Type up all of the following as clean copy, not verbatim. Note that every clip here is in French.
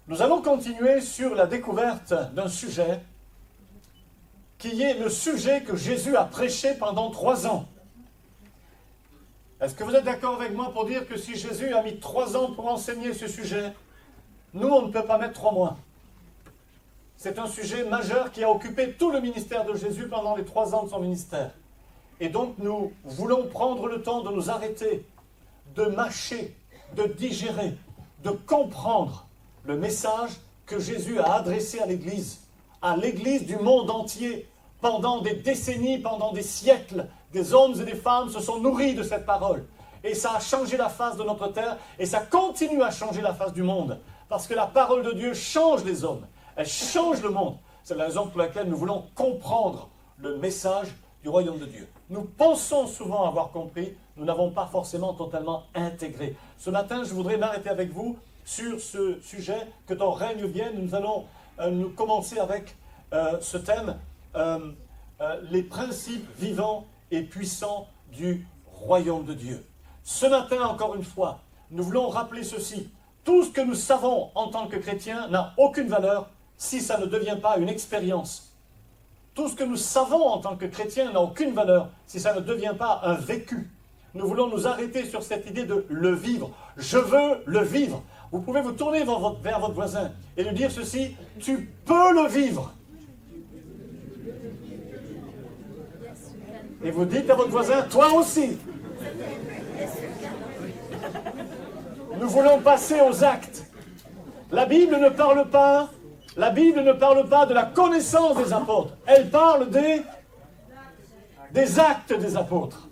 Nous allons continuer sur la découverte d'un sujet qui est le sujet que Jésus a prêché pendant 3 ans. Est-ce que vous êtes d'accord avec moi pour dire que si Jésus a mis 3 ans pour enseigner ce sujet, nous, on ne peut pas mettre 3 mois. C'est un sujet majeur qui a occupé tout le ministère de Jésus pendant les 3 ans de son ministère. Et donc, nous voulons prendre le temps de nous arrêter, de mâcher, de digérer, de comprendre le message que Jésus a adressé à l'Église du monde entier. Pendant des décennies, pendant des siècles, des hommes et des femmes se sont nourris de cette parole. Et ça a changé la face de notre terre, et ça continue à changer la face du monde. Parce que la parole de Dieu change les hommes, elle change le monde. C'est la raison pour laquelle nous voulons comprendre le message du royaume de Dieu. Nous pensons souvent avoir compris, nous n'avons pas forcément totalement intégré. Ce matin, je voudrais m'arrêter avec vous sur ce sujet, que ton règne vienne. Nous allons nous commencer avec ce thème, les principes vivants et puissants du royaume de Dieu. Ce matin, encore une fois, nous voulons rappeler ceci. Tout ce que nous savons en tant que chrétiens n'a aucune valeur si ça ne devient pas une expérience. Tout ce que nous savons en tant que chrétiens n'a aucune valeur si ça ne devient pas un vécu. Nous voulons nous arrêter sur cette idée de le vivre. Je veux le vivre. Vous pouvez vous tourner vers votre voisin et lui dire ceci, tu peux le vivre. Et vous dites à votre voisin, toi aussi. Nous voulons passer aux actes. La Bible ne parle pas de la connaissance des apôtres. Elle parle des actes des apôtres.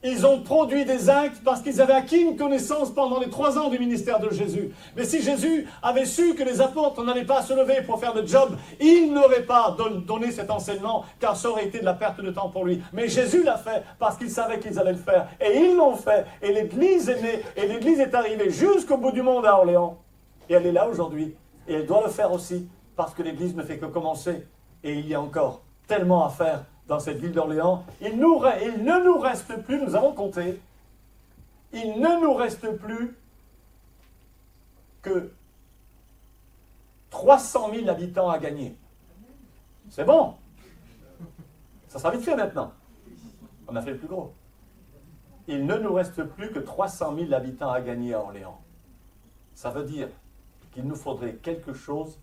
Ils ont produit des actes parce qu'ils avaient acquis une connaissance pendant les 3 ans du ministère de Jésus. Mais si Jésus avait su que les apôtres n'allaient pas se lever pour faire le job, il n'aurait pas donné cet enseignement, car ça aurait été de la perte de temps pour lui. Mais Jésus l'a fait parce qu'il savait qu'ils allaient le faire. Et ils l'ont fait. Et l'Église est née. Et l'Église est arrivée jusqu'au bout du monde à Orléans. Et elle est là aujourd'hui. Et elle doit le faire aussi parce que l'Église ne fait que commencer. Et il y a encore tellement à faire dans cette ville d'Orléans. Il ne nous reste plus, nous avons compté, il ne nous reste plus que 300 000 habitants à gagner. C'est bon. Ça sera vite fait maintenant. On a fait le plus gros. Il ne nous reste plus que 300 000 habitants à gagner à Orléans. Ça veut dire qu'il nous faudrait quelque chose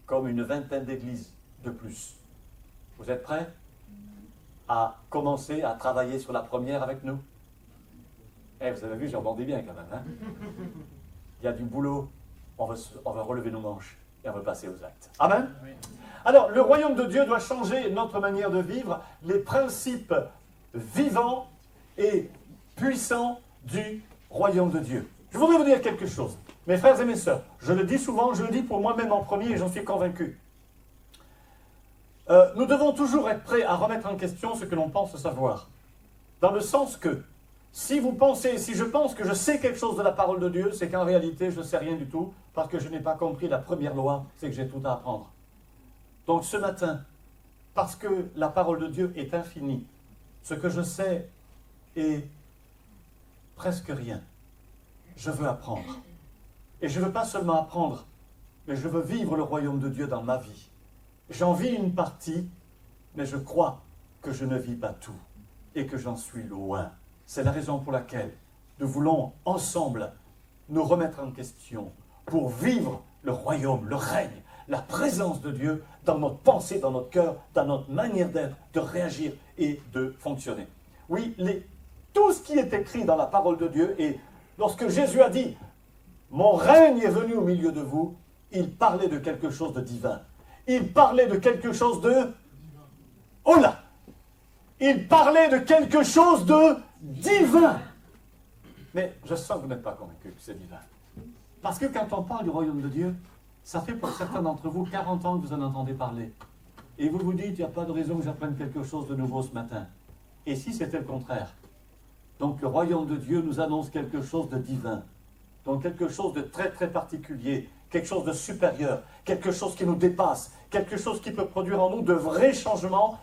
comme une 20aine d'églises de plus. Vous êtes prêts à commencer à travailler sur la première avec nous? Vous avez vu, j'ai rebondi bien quand même. Hein? Il y a du boulot, on va relever nos manches et on va passer aux actes. Amen? Oui. Alors, le royaume de Dieu doit changer notre manière de vivre, les principes vivants et puissants du royaume de Dieu. Je voudrais vous dire quelque chose. Mes frères et mes sœurs, je le dis souvent, je le dis pour moi-même en premier et j'en suis convaincu. Nous devons toujours être prêts à remettre en question ce que l'on pense savoir. Dans le sens que, si je pense que je sais quelque chose de la parole de Dieu, c'est qu'en réalité, je ne sais rien du tout, parce que je n'ai pas compris la première loi, c'est que j'ai tout à apprendre. Donc ce matin, parce que la parole de Dieu est infinie, ce que je sais est presque rien. Je veux apprendre. Et je ne veux pas seulement apprendre, mais je veux vivre le royaume de Dieu dans ma vie. J'en vis une partie, mais je crois que je ne vis pas tout et que j'en suis loin. C'est la raison pour laquelle nous voulons ensemble nous remettre en question pour vivre le royaume, le règne, la présence de Dieu dans notre pensée, dans notre cœur, dans notre manière d'être, de réagir et de fonctionner. Oui, tout ce qui est écrit dans la parole de Dieu, et lorsque Jésus a dit « Mon règne est venu au milieu de vous », il parlait de quelque chose de divin. Il parlait de quelque chose de... Oh là! Il parlait de quelque chose de divin. Mais je sens que vous n'êtes pas convaincus que c'est divin. Parce que quand on parle du royaume de Dieu, ça fait pour certains d'entre vous 40 ans que vous en entendez parler. Et vous vous dites, il n'y a pas de raison que j'apprenne quelque chose de nouveau ce matin. Et si c'était le contraire? Donc le royaume de Dieu nous annonce quelque chose de divin. Donc quelque chose de très très particulier, quelque chose de supérieur, quelque chose qui nous dépasse, quelque chose qui peut produire en nous de vrais changements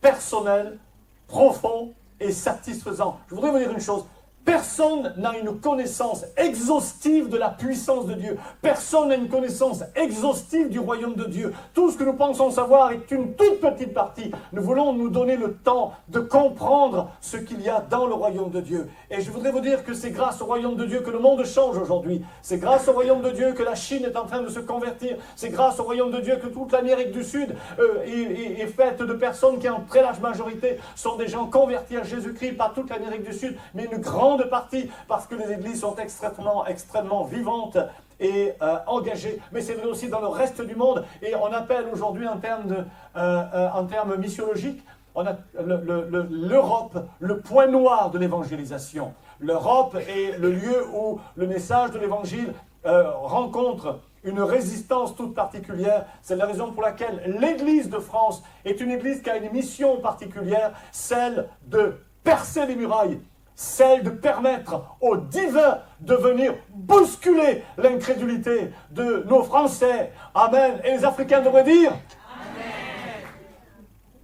personnels, profonds et satisfaisants. Je voudrais vous dire une chose, Personne n'a une connaissance exhaustive de la puissance de Dieu. Personne n'a une connaissance exhaustive du royaume de Dieu. Tout ce que nous pensons savoir est une toute petite partie. Nous voulons nous donner le temps de comprendre ce qu'il y a dans le royaume de Dieu. Et je voudrais vous dire que c'est grâce au royaume de Dieu que le monde change aujourd'hui. C'est grâce au royaume de Dieu que la Chine est en train de se convertir. C'est grâce au royaume de Dieu que toute l'Amérique du Sud est faite de personnes qui, en très large majorité, sont des gens convertis à Jésus-Christ, pas toute l'Amérique du Sud, mais une grande partie, parce que les églises sont extrêmement vivantes et engagées. Mais c'est vrai aussi dans le reste du monde. Et on appelle aujourd'hui, en termes missiologiques, on a l'Europe le point noir de l'évangélisation. L'Europe est le lieu où le message de l'évangile rencontre une résistance toute particulière. C'est la raison pour laquelle l'Église de France est une Église qui a une mission particulière, celle de percer les murailles, celle de permettre au divin de venir bousculer l'incrédulité de nos Français. Amen. Et les Africains devraient dire Amen.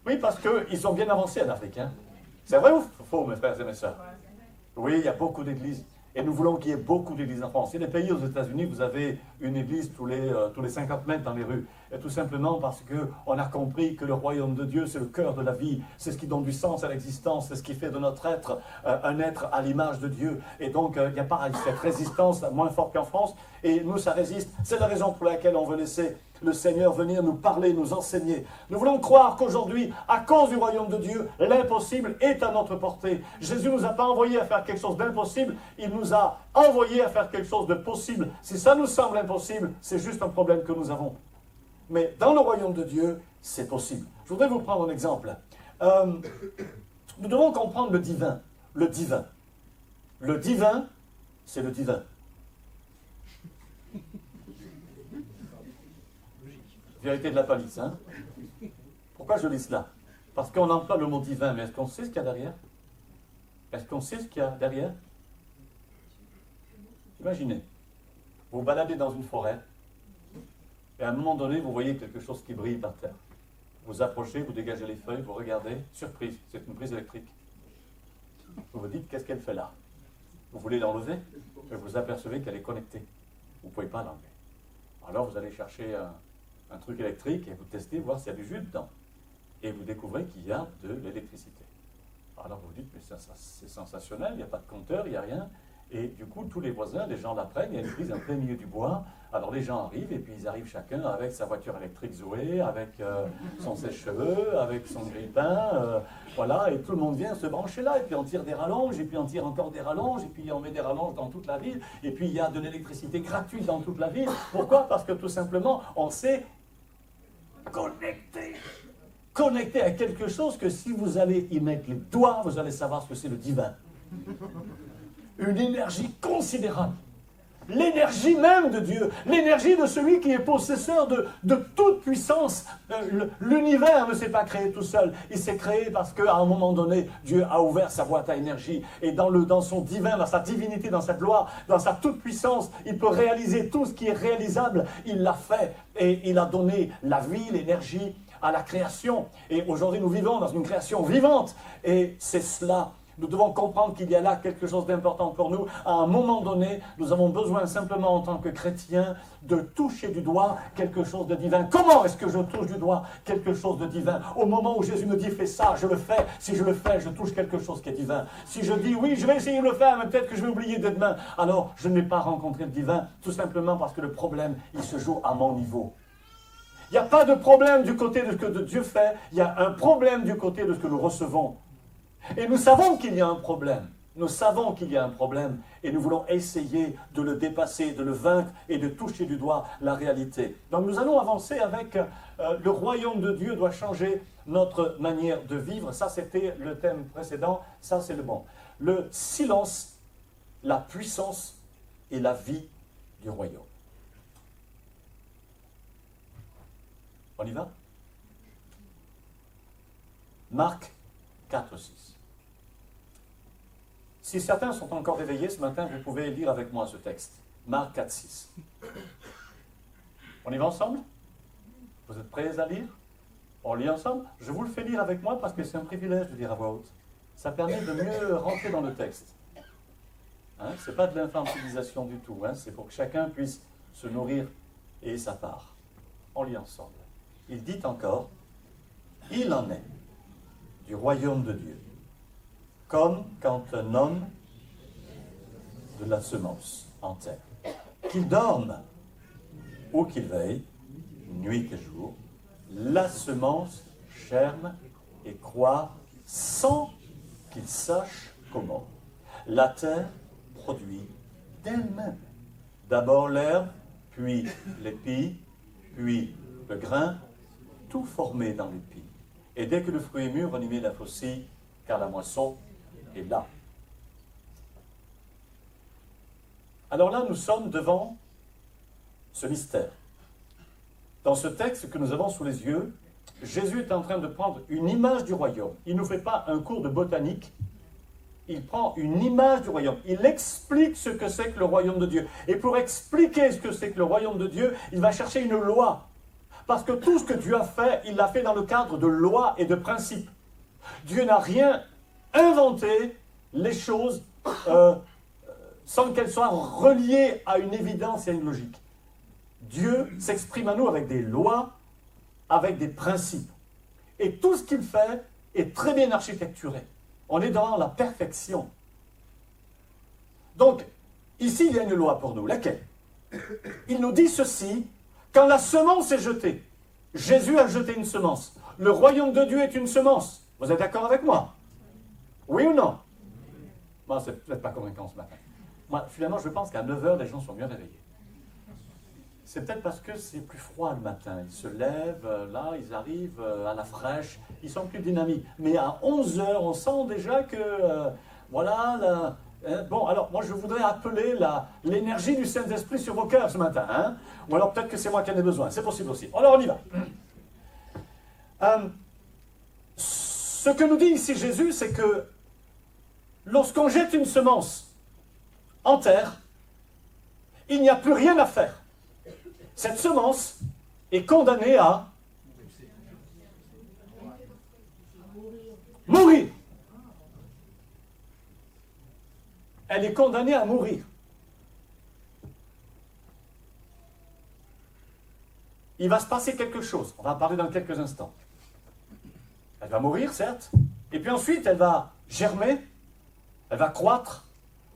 Oui, parce qu'ils sont bien avancés en Afrique. Hein. C'est vrai ou faux, mes frères et mes sœurs? Oui, il y a beaucoup d'églises. Et nous voulons qu'il y ait beaucoup d'églises en France. Il y a des pays aux États-Unis, vous avez une église tous les 50 mètres dans les rues. Et tout simplement parce qu'on a compris que le royaume de Dieu, c'est le cœur de la vie. C'est ce qui donne du sens à l'existence. C'est ce qui fait de notre être un être à l'image de Dieu. Et donc, il n'y a pas cette résistance moins forte qu'en France. Et nous, ça résiste. C'est la raison pour laquelle on veut laisser le Seigneur venir nous parler, nous enseigner. Nous voulons croire qu'aujourd'hui, à cause du royaume de Dieu, l'impossible est à notre portée. Jésus ne nous a pas envoyés à faire quelque chose d'impossible, il nous a envoyés à faire quelque chose de possible. Si ça nous semble impossible, c'est juste un problème que nous avons. Mais dans le royaume de Dieu, c'est possible. Je voudrais vous prendre un exemple. Nous devons comprendre le divin. Le divin. Le divin, c'est le divin. Vérité de la palisse, hein? Pourquoi je lis cela? Parce qu'on emploie le mot divin, mais est-ce qu'on sait ce qu'il y a derrière? Est-ce qu'on sait ce qu'il y a derrière? Imaginez, vous vous baladez dans une forêt, et à un moment donné, vous voyez quelque chose qui brille par terre. Vous approchez, vous dégagez les feuilles, vous regardez, surprise, c'est une prise électrique. Vous vous dites, qu'est-ce qu'elle fait là? Vous voulez l'enlever, et vous apercevez qu'elle est connectée. Vous ne pouvez pas l'enlever. Alors vous allez chercher un truc électrique et vous testez, voir s'il y a du jus dedans. Et vous découvrez qu'il y a de l'électricité. Alors vous vous dites, mais c'est sensationnel, il n'y a pas de compteur, il n'y a rien. Et du coup, tous les voisins, les gens l'apprennent, il y a une prise en plein milieu du bois. Alors les gens arrivent, et puis ils arrivent chacun avec sa voiture électrique Zoé, avec son sèche-cheveux, avec son grille-pain, voilà, et tout le monde vient se brancher là, et puis on tire des rallonges, et puis on tire encore des rallonges, et puis on met des rallonges dans toute la ville, et puis il y a de l'électricité gratuite dans toute la ville. Pourquoi? Parce que tout simplement, on s'est connecté à quelque chose que si vous allez y mettre les doigts, vous allez savoir ce que c'est le divin. Une énergie considérable. L'énergie même de Dieu, l'énergie de celui qui est possesseur de toute puissance. L'univers ne s'est pas créé tout seul. Il s'est créé parce qu'à un moment donné, Dieu a ouvert sa boîte à énergie. Et dans son divin, dans sa divinité, dans sa gloire, dans sa toute-puissance, il peut réaliser tout ce qui est réalisable. Il l'a fait. Et il a donné la vie, l'énergie à la création. Et aujourd'hui, nous vivons dans une création vivante. Et c'est cela. Nous devons comprendre qu'il y a là quelque chose d'important pour nous. À un moment donné, nous avons besoin simplement en tant que chrétiens de toucher du doigt quelque chose de divin. Comment est-ce que je touche du doigt quelque chose de divin? Au moment où Jésus me dit fais ça, je le fais. Si je le fais, je touche quelque chose qui est divin. Si je dis oui, je vais essayer de le faire, mais peut-être que je vais oublier dès demain, alors je n'ai pas rencontré le divin, tout simplement parce que le problème, il se joue à mon niveau. Il n'y a pas de problème du côté de ce que Dieu fait, il y a un problème du côté de ce que nous recevons. Et nous savons qu'il y a un problème. Nous savons qu'il y a un problème et nous voulons essayer de le dépasser, de le vaincre et de toucher du doigt la réalité. Donc nous allons avancer avec le royaume de Dieu doit changer notre manière de vivre. Ça, c'était le thème précédent. Ça, c'est le bon. Le silence, la puissance et la vie du royaume. On y va? Marc 4-6. Si certains sont encore réveillés ce matin, vous pouvez lire avec moi ce texte. Marc 4-6. On y va ensemble? Vous êtes prêts à lire? On lit ensemble? Je vous le fais lire avec moi parce que c'est un privilège de lire à voix haute. Ça permet de mieux rentrer dans le texte. Hein, ce n'est pas de l'infantilisation du tout, hein, c'est pour que chacun puisse se nourrir et sa part. On lit ensemble. Il dit encore, il en est du royaume de Dieu, comme quand un homme de la semence en terre, qu'il dorme ou qu'il veille, nuit et jour, la semence germe et croît sans qu'il sache comment. La terre produit d'elle-même d'abord l'herbe, puis l'épi, puis le grain, tout formé dans l'épi. Et dès que le fruit est mûr, on y met la faucille, car la moisson est là. Alors là, nous sommes devant ce mystère. Dans ce texte que nous avons sous les yeux, Jésus est en train de prendre une image du royaume. Il ne nous fait pas un cours de botanique, il prend une image du royaume. Il explique ce que c'est que le royaume de Dieu. Et pour expliquer ce que c'est que le royaume de Dieu, il va chercher une loi. Parce que tout ce que Dieu a fait, il l'a fait dans le cadre de lois et de principes. Dieu n'a rien inventé, les choses, sans qu'elles soient reliées à une évidence et à une logique. Dieu s'exprime à nous avec des lois, avec des principes. Et tout ce qu'il fait est très bien architecturé. On est dans la perfection. Donc, ici, il y a une loi pour nous. Laquelle? Il nous dit ceci, quand la semence est jetée, Jésus a jeté une semence. Le royaume de Dieu est une semence. Vous êtes d'accord avec moi? Oui ou non? Moi, c'est peut-être pas convaincant ce matin. Moi, finalement, je pense qu'à 9 h, les gens sont mieux réveillés. C'est peut-être parce que c'est plus froid le matin. Ils se lèvent, là, ils arrivent à la fraîche, ils sont plus dynamiques. Mais à 11 h, on sent déjà que, voilà, bon, alors, moi, je voudrais appeler l'énergie du Saint-Esprit sur vos cœurs ce matin. Hein? Ou alors, peut-être que c'est moi qui en ai besoin. C'est possible aussi. Alors, on y va. Ce que nous dit ici Jésus, c'est que lorsqu'on jette une semence en terre, il n'y a plus rien à faire. Cette semence est condamnée à mourir. Elle est condamnée à mourir. Il va se passer quelque chose. On va en parler dans quelques instants. Elle va mourir, certes, et puis ensuite elle va germer, elle va croître,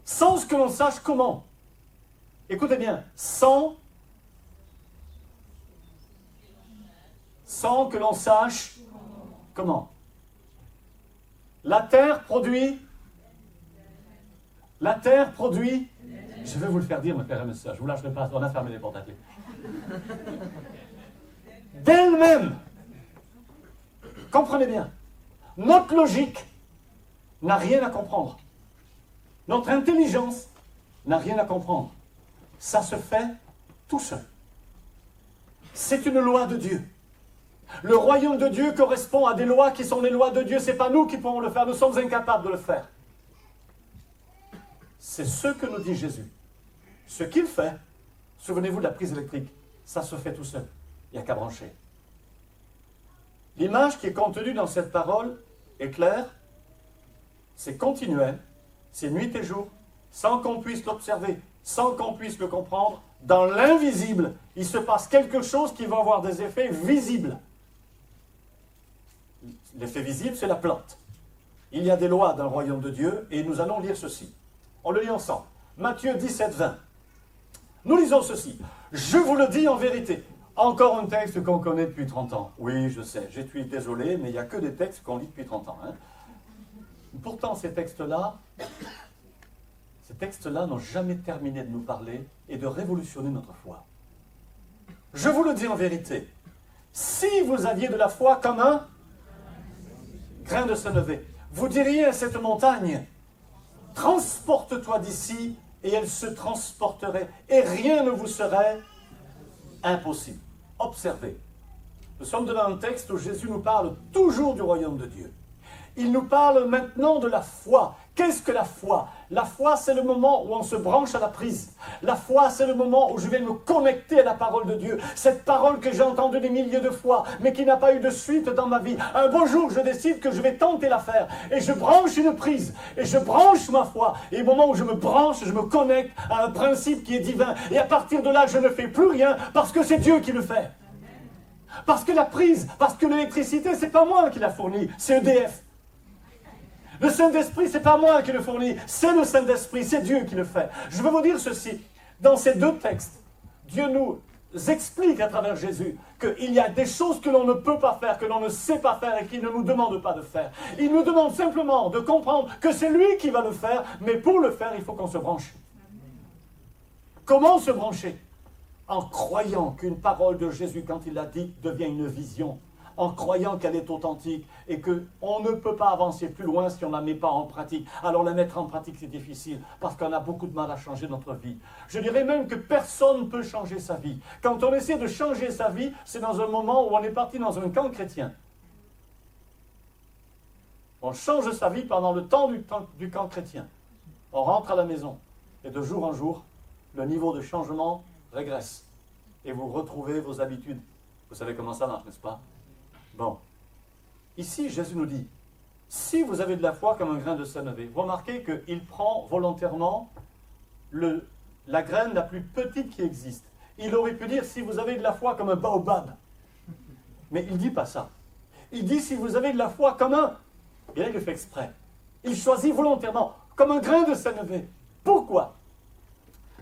sans que l'on sache comment. Écoutez bien, sans que l'on sache comment. La terre produit, je vais vous le faire dire, mes frères et mes sœurs, je vous lâcherai pas, on a fermé les portes à clé. D'elle-même, comprenez bien, notre logique n'a rien à comprendre. Notre intelligence n'a rien à comprendre. Ça se fait tout seul. C'est une loi de Dieu. Le royaume de Dieu correspond à des lois qui sont les lois de Dieu. Ce n'est pas nous qui pouvons le faire. Nous sommes incapables de le faire. C'est ce que nous dit Jésus. Ce qu'il fait, souvenez-vous de la prise électrique, ça se fait tout seul. Il n'y a qu'à brancher. L'image qui est contenue dans cette parole est claire. C'est continuel. C'est nuit et jour. Sans qu'on puisse l'observer, sans qu'on puisse le comprendre. Dans l'invisible, il se passe quelque chose qui va avoir des effets visibles. L'effet visible, c'est la plante. Il y a des lois dans le royaume de Dieu et nous allons lire ceci. On le lit ensemble. Matthieu 17, 20. Nous lisons ceci. Je vous le dis en vérité. Encore un texte qu'on connaît depuis 30 ans. Oui, je sais, je suis désolé, mais il n'y a que des textes qu'on lit depuis 30 ans. Hein. Pourtant, ces textes-là n'ont jamais terminé de nous parler et de révolutionner notre foi. Je vous le dis en vérité. Si vous aviez de la foi comme un grain de sénévé, vous diriez à cette montagne, transporte-toi d'ici, et elle se transporterait, et rien ne vous serait impossible. Observez, nous sommes devant un texte où Jésus nous parle toujours du royaume de Dieu. Il nous parle maintenant de la foi. Qu'est-ce que la foi? La foi, c'est le moment où on se branche à la prise. La foi, c'est le moment où je vais me connecter à la parole de Dieu. Cette parole que j'ai entendue des milliers de fois, mais qui n'a pas eu de suite dans ma vie. Un beau jour, je décide que je vais tenter l'affaire. Et je branche une prise. Et je branche ma foi. Et au moment où je me branche, je me connecte à un principe qui est divin. Et à partir de là, je ne fais plus rien parce que c'est Dieu qui le fait. Parce que la prise, parce que l'électricité, c'est pas moi qui la fournis, c'est EDF. Le Saint-Esprit, c'est pas moi qui le fournis, c'est le Saint-Esprit, c'est Dieu qui le fait. Je veux vous dire ceci, dans ces deux textes, Dieu nous explique à travers Jésus qu'il y a des choses que l'on ne peut pas faire, que l'on ne sait pas faire et qu'il ne nous demande pas de faire. Il nous demande simplement de comprendre que c'est lui qui va le faire, mais pour le faire, il faut qu'on se branche. Comment se brancher? En croyant qu'une parole de Jésus, quand il l'a dite, devient une vision. En croyant qu'elle est authentique et qu'on ne peut pas avancer plus loin si on ne la met pas en pratique. Alors la mettre en pratique, c'est difficile parce qu'on a beaucoup de mal à changer notre vie. Je dirais même que personne ne peut changer sa vie. Quand on essaie de changer sa vie, c'est dans un moment où on est parti dans un camp chrétien. On change sa vie pendant le temps du camp chrétien. On rentre à la maison et de jour en jour, le niveau de changement régresse. Et vous retrouvez vos habitudes. Vous savez comment ça marche, n'est-ce pas? Bon. Ici, Jésus nous dit, si vous avez de la foi comme un grain de sénévé, remarquez qu'il prend volontairement la graine la plus petite qui existe. Il aurait pu dire, si vous avez de la foi comme un baobab. Mais il ne dit pas ça. Il dit, si vous avez de la foi comme un... Et là, il le fait exprès. Il choisit volontairement, comme un grain de sénévé. Pourquoi?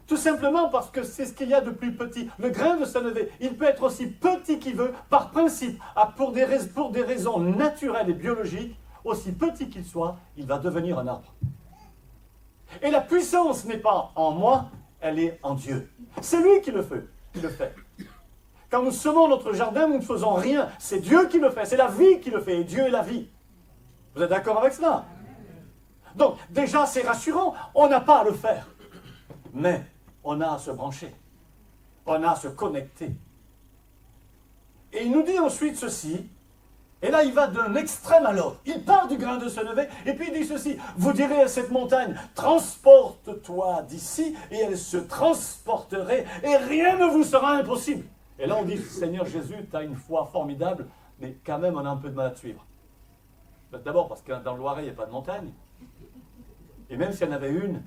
Tout simplement parce que c'est ce qu'il y a de plus petit. Le grain de sénévé, il peut être aussi petit qu'il veut, par principe, pour des raisons naturelles et biologiques, aussi petit qu'il soit, il va devenir un arbre. Et la puissance n'est pas en moi, elle est en Dieu. C'est lui qui le fait. Quand nous semons notre jardin, nous ne faisons rien. C'est Dieu qui le fait, c'est la vie qui le fait, et Dieu est la vie. Vous êtes d'accord avec cela? Donc, déjà, c'est rassurant, on n'a pas à le faire. Mais on a à se brancher, on a à se connecter. Et il nous dit ensuite ceci, et là il va d'un extrême à l'autre. Il part du grain de sénévé, et puis il dit ceci, vous direz à cette montagne, transporte-toi d'ici, et elle se transporterait, et rien ne vous sera impossible. Et là on dit, Seigneur Jésus, tu as une foi formidable, mais quand même on a un peu de mal à te suivre. D'abord parce que dans le Loiret il n'y a pas de montagne, et même s'il y en avait une,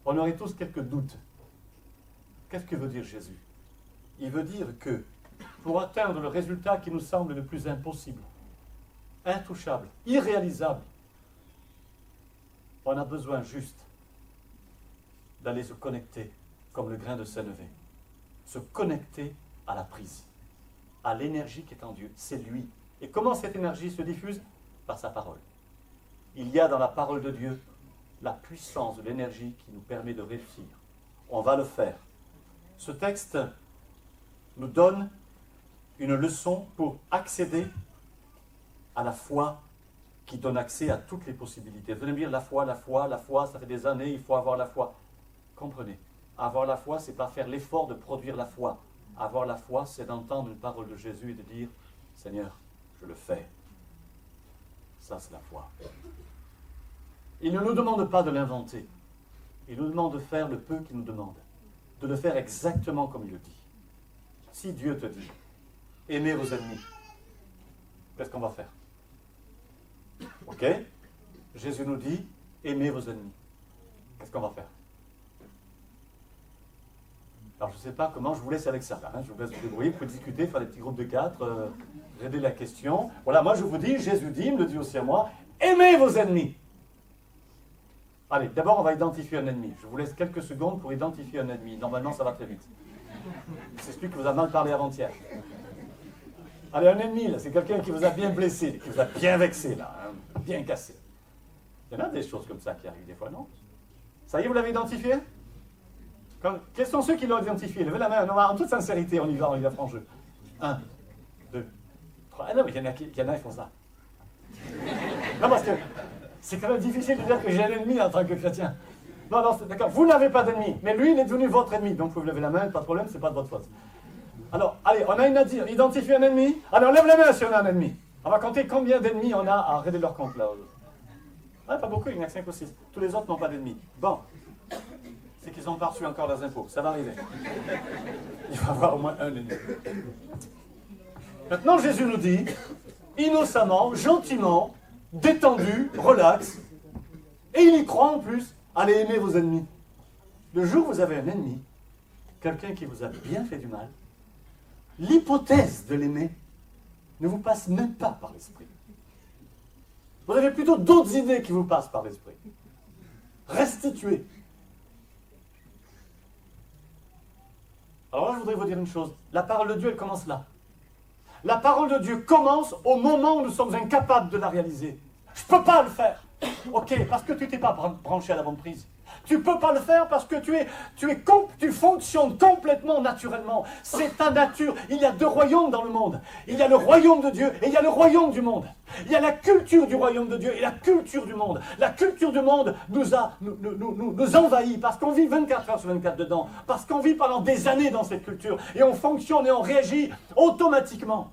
on aurait tous quelques doutes. Qu'est-ce que veut dire Jésus? Il veut dire que pour atteindre le résultat qui nous semble le plus impossible, intouchable, irréalisable, on a besoin juste d'aller se connecter comme le grain de sénévé. Se connecter à la prise, à l'énergie qui est en Dieu. C'est lui. Et comment cette énergie se diffuse? Par sa parole. Il y a dans la parole de Dieu la puissance de l'énergie qui nous permet de réussir. On va le faire. Ce texte nous donne une leçon pour accéder à la foi qui donne accès à toutes les possibilités. Vous allez me dire, la foi, ça fait des années, il faut avoir la foi. Comprenez, avoir la foi, ce n'est pas faire l'effort de produire la foi. Avoir la foi, c'est d'entendre une parole de Jésus et de dire, Seigneur, je le fais. Ça, c'est la foi. Il ne nous demande pas de l'inventer. Il nous demande de faire le peu qu'il nous demande. De le faire exactement comme il le dit. Si Dieu te dit, aimez vos ennemis, qu'est-ce qu'on va faire? Ok? Jésus nous dit, aimez vos ennemis. Qu'est-ce qu'on va faire? Alors je ne sais pas comment, je vous laisse avec ça. Là, hein. Je vous laisse vous débrouiller, vous pouvez discuter, faire des petits groupes de 4, régler la question. Voilà, moi je vous dis, Jésus dit, il me le dit aussi à moi, aimez vos ennemis. Allez, d'abord on va identifier un ennemi. Je vous laisse quelques secondes pour identifier un ennemi. Normalement ça va très vite. C'est celui qui vous a mal parlé avant-hier. Allez, un ennemi, là, c'est quelqu'un qui vous a bien blessé, qui vous a bien vexé, là, hein, bien cassé. Il y en a des choses comme ça qui arrivent des fois, non? Ça y est, vous l'avez identifié? Quels sont ceux qui l'ont identifié? Levez la main, non, en toute sincérité, on y va franc jeu. 1, 2, 3. Ah non, mais il y en a qui font ça. Non, parce que c'est quand même difficile de dire que j'ai un ennemi en tant que chrétien. Non, d'accord, vous n'avez pas d'ennemi, mais lui, il est devenu votre ennemi. Donc, vous levez la main, pas de problème, c'est pas de votre faute. Alors, allez, on a une à dire, identifier un ennemi. Allez, on lève la main si on a un ennemi. On va compter combien d'ennemis on a à régler leur compte, là. Ah, pas beaucoup, il y en a que 5 ou 6. Tous les autres n'ont pas d'ennemis. Bon, c'est qu'ils n'ont pas reçu encore leurs impôts. Ça va arriver. Il va y avoir au moins un ennemi. Maintenant, Jésus nous dit, innocemment, gentiment, détendu, relax, et il y croit en plus, allez aimer vos ennemis. Le jour où vous avez un ennemi, quelqu'un qui vous a bien fait du mal, l'hypothèse de l'aimer ne vous passe même pas par l'esprit. Vous avez plutôt d'autres idées qui vous passent par l'esprit. Restituer. Alors là, je voudrais vous dire une chose. La parole de Dieu, elle commence là. La parole de Dieu commence au moment où nous sommes incapables de la réaliser. Je ne peux pas le faire. Ok, parce que tu t'es pas branché à la bonne prise. Tu ne peux pas le faire parce que tu fonctionnes complètement naturellement. C'est ta nature. Il y a 2 royaumes dans le monde. Il y a le royaume de Dieu et il y a le royaume du monde. Il y a la culture du royaume de Dieu et la culture du monde. La culture du monde nous envahit parce qu'on vit 24 heures sur 24 dedans. Parce qu'on vit pendant des années dans cette culture. Et on fonctionne et on réagit automatiquement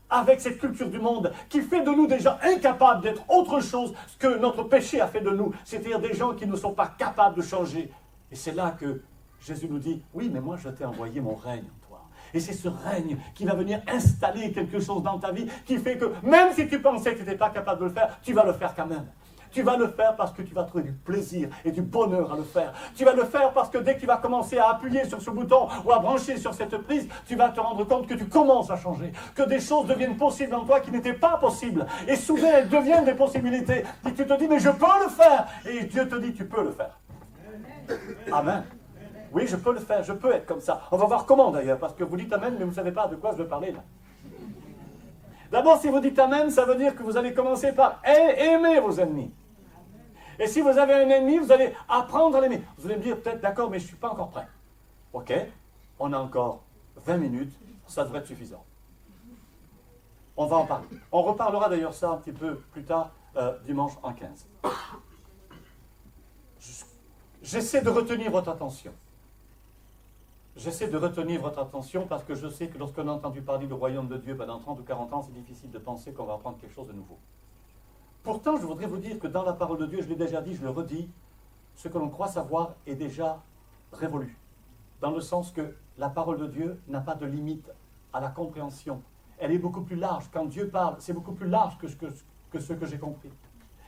avec cette culture du monde qui fait de nous des gens incapables d'être autre chose que notre péché a fait de nous, c'est-à-dire des gens qui ne sont pas capables de changer. Et c'est là que Jésus nous dit, oui, mais moi je t'ai envoyé mon règne en toi. Et c'est ce règne qui va venir installer quelque chose dans ta vie qui fait que même si tu pensais que tu n'étais pas capable de le faire, tu vas le faire quand même. Tu vas le faire parce que tu vas trouver du plaisir et du bonheur à le faire. Tu vas le faire parce que dès que tu vas commencer à appuyer sur ce bouton ou à brancher sur cette prise, tu vas te rendre compte que tu commences à changer, que des choses deviennent possibles en toi qui n'étaient pas possibles. Et soudain, elles deviennent des possibilités. Et tu te dis, mais je peux le faire. Et Dieu te dit, tu peux le faire. Amen. Oui, je peux le faire, je peux être comme ça. On va voir comment d'ailleurs, parce que vous dites Amen, mais vous ne savez pas de quoi je veux parler là. D'abord, si vous dites Amen, ça veut dire que vous allez commencer par aimer vos ennemis. Et si vous avez un ennemi, vous allez apprendre à l'aimer. Vous allez me dire, peut-être, d'accord, mais je ne suis pas encore prêt. Ok, on a encore 20 minutes, ça devrait être suffisant. On va en parler. On reparlera d'ailleurs ça un petit peu plus tard, dimanche en 15. J'essaie de retenir votre attention. J'essaie de retenir votre attention parce que je sais que lorsqu'on a entendu parler du royaume de Dieu pendant 30 ou 40 ans, c'est difficile de penser qu'on va apprendre quelque chose de nouveau. Pourtant, je voudrais vous dire que dans la parole de Dieu, je l'ai déjà dit, je le redis, ce que l'on croit savoir est déjà révolu. Dans le sens que la parole de Dieu n'a pas de limite à la compréhension. Elle est beaucoup plus large. Quand Dieu parle, c'est beaucoup plus large que ce que j'ai compris.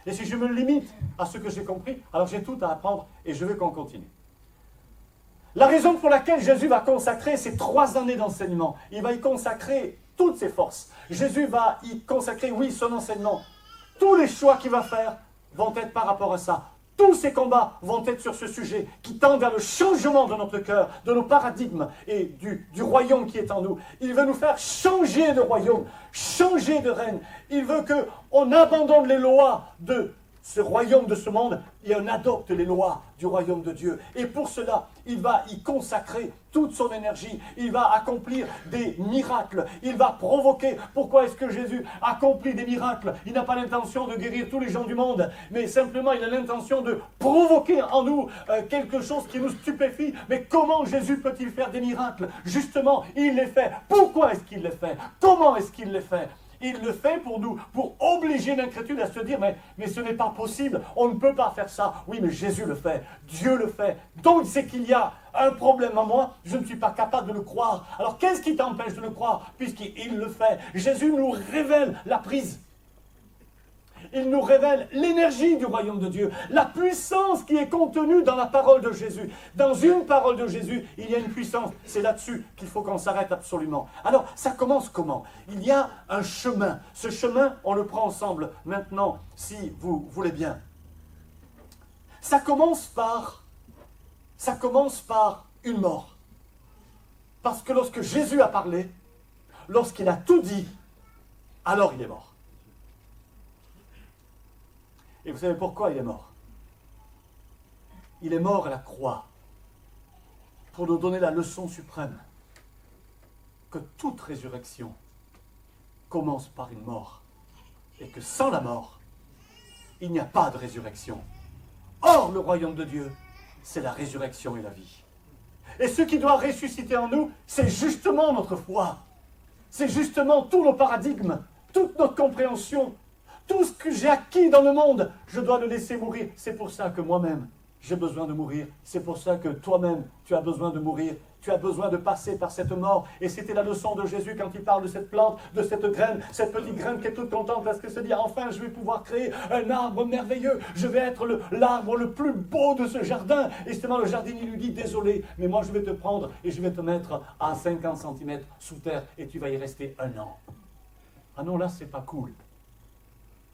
Et si je me limite à ce que j'ai compris, alors j'ai tout à apprendre et je veux qu'on continue. La raison pour laquelle Jésus va consacrer ces 3 années d'enseignement, il va y consacrer toutes ses forces. Jésus va y consacrer, oui, son enseignement. Tous les choix qu'il va faire vont être par rapport à ça. Tous ces combats vont être sur ce sujet qui tend vers le changement de notre cœur, de nos paradigmes et du royaume qui est en nous. Il veut nous faire changer de royaume, changer de règne. Il veut qu'on abandonne les lois de ce royaume, de ce monde, et on adopte les lois du royaume de Dieu. Et pour cela, il va y consacrer toute son énergie. Il va accomplir des miracles. Il va provoquer. Pourquoi est-ce que Jésus accomplit des miracles? Il n'a pas l'intention de guérir tous les gens du monde, mais simplement il a l'intention de provoquer en nous quelque chose qui nous stupéfie. Mais comment Jésus peut-il faire des miracles? Justement, il les fait. Pourquoi est-ce qu'il les fait? Comment est-ce qu'il les fait? Il le fait pour nous, pour obliger l'incrédule à se dire, mais ce n'est pas possible, on ne peut pas faire ça. Oui, mais Jésus le fait, Dieu le fait. Donc c'est qu'il y a un problème en moi, je ne suis pas capable de le croire. Alors qu'est-ce qui t'empêche de le croire? Puisqu'il le fait. Jésus nous révèle la prise. Il nous révèle l'énergie du royaume de Dieu, la puissance qui est contenue dans la parole de Jésus. Dans une parole de Jésus, il y a une puissance. C'est là-dessus qu'il faut qu'on s'arrête absolument. Alors, ça commence comment? Il y a un chemin. Ce chemin, on le prend ensemble maintenant, si vous voulez bien. Ça commence par une mort. Parce que lorsque Jésus a parlé, lorsqu'il a tout dit, alors il est mort. Et vous savez pourquoi il est mort? Il est mort à la croix pour nous donner la leçon suprême que toute résurrection commence par une mort et que sans la mort, il n'y a pas de résurrection. Or, le royaume de Dieu, c'est la résurrection et la vie. Et ce qui doit ressusciter en nous, c'est justement notre foi. C'est justement tous nos paradigmes, toute notre compréhension, Tout ce que j'ai acquis dans le monde, je dois le laisser mourir. C'est pour ça que moi-même, j'ai besoin de mourir. C'est pour ça que toi-même, tu as besoin de mourir. Tu as besoin de passer par cette mort. Et c'était la leçon de Jésus quand il parle de cette plante, de cette graine, cette petite graine qui est toute contente parce qu'elle se dit, enfin, je vais pouvoir créer un arbre merveilleux. Je vais être l'arbre le plus beau de ce jardin. Et justement, le jardinier lui dit, désolé, mais moi, je vais te prendre et je vais te mettre à 50 cm sous terre et tu vas y rester 1 an. Ah non, là, c'est pas cool.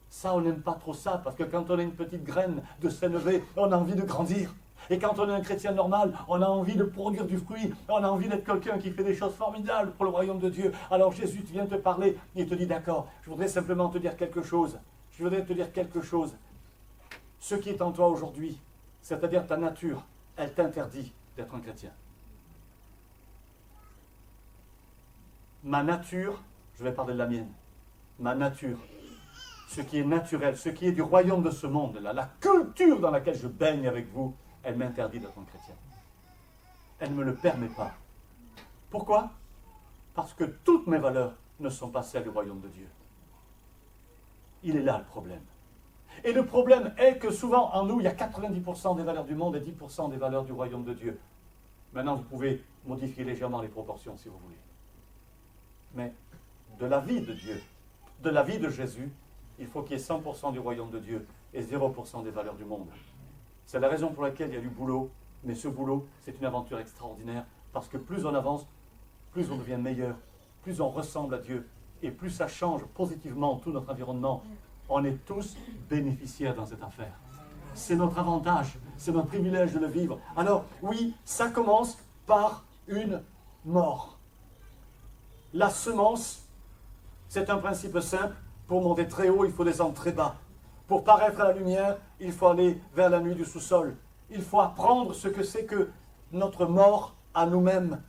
Ça, on n'aime pas trop ça, parce que quand on a une petite graine de s'élever, on a envie de grandir. Et quand on est un chrétien normal, on a envie de produire du fruit, on a envie d'être quelqu'un qui fait des choses formidables pour le royaume de Dieu. Alors Jésus vient te parler, il te dit, d'accord, je voudrais simplement te dire quelque chose. Je voudrais te dire quelque chose. Ce qui est en toi aujourd'hui, c'est-à-dire ta nature, elle t'interdit d'être un chrétien. Ma nature, je vais parler de la mienne, ma nature, ce qui est naturel, ce qui est du royaume de ce monde-là, la culture dans laquelle je baigne avec vous, elle m'interdit d'être un chrétien. Elle ne me le permet pas. Pourquoi? Parce que toutes mes valeurs ne sont pas celles du royaume de Dieu. Il est là le problème. Et le problème est que souvent en nous, il y a 90% des valeurs du monde et 10% des valeurs du royaume de Dieu. Maintenant, vous pouvez modifier légèrement les proportions si vous voulez. Mais de la vie de Dieu, de la vie de Jésus, il faut qu'il y ait 100% du royaume de Dieu et 0% des valeurs du monde. C'est la raison pour laquelle il y a du boulot, mais ce boulot, c'est une aventure extraordinaire, parce que plus on avance, plus on devient meilleur, plus on ressemble à Dieu, et plus ça change positivement tout notre environnement. On est tous bénéficiaires dans cette affaire. C'est notre avantage, c'est notre privilège de le vivre. Alors, oui, ça commence par une mort. La semence, c'est un principe simple. Pour monter très haut, il faut descendre très bas. Pour paraître à la lumière, il faut aller vers la nuit du sous-sol. Il faut apprendre ce que c'est que notre mort à nous-mêmes,